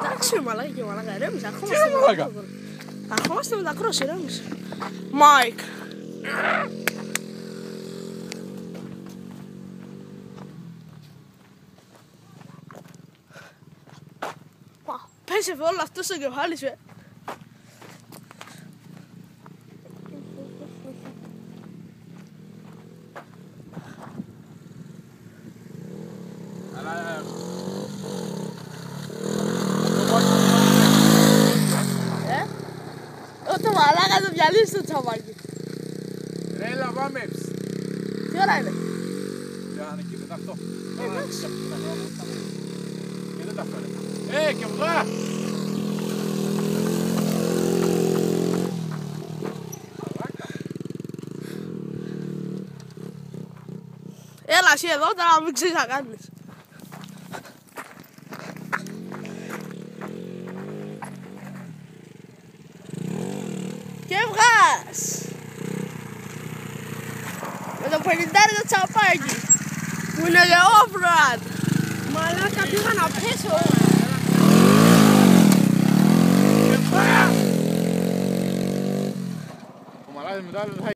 Εντάξει ρε μαλάκα και μαλάκα, ρέμισε, αρχόμαστε με τα κρόσι, ρέμισε. Μάικ. Πέσε όλο αυτό στο κεφάλι σου, το μαλάκα το πιαλίσει το τσαπάκι. Έλα πάμε. Τι ώρα είναι? Και δεν τα αυτό. Και δεν τα φέρε. Και βγά. Έλα εσύ εδώ τώρα να μην ξέρεις να κάνεις. Και βγάς με το 50 το τσαπάκι που είναι για off-road. Μαλάκα πήγα να πέσω. Ο μαλάκας μετά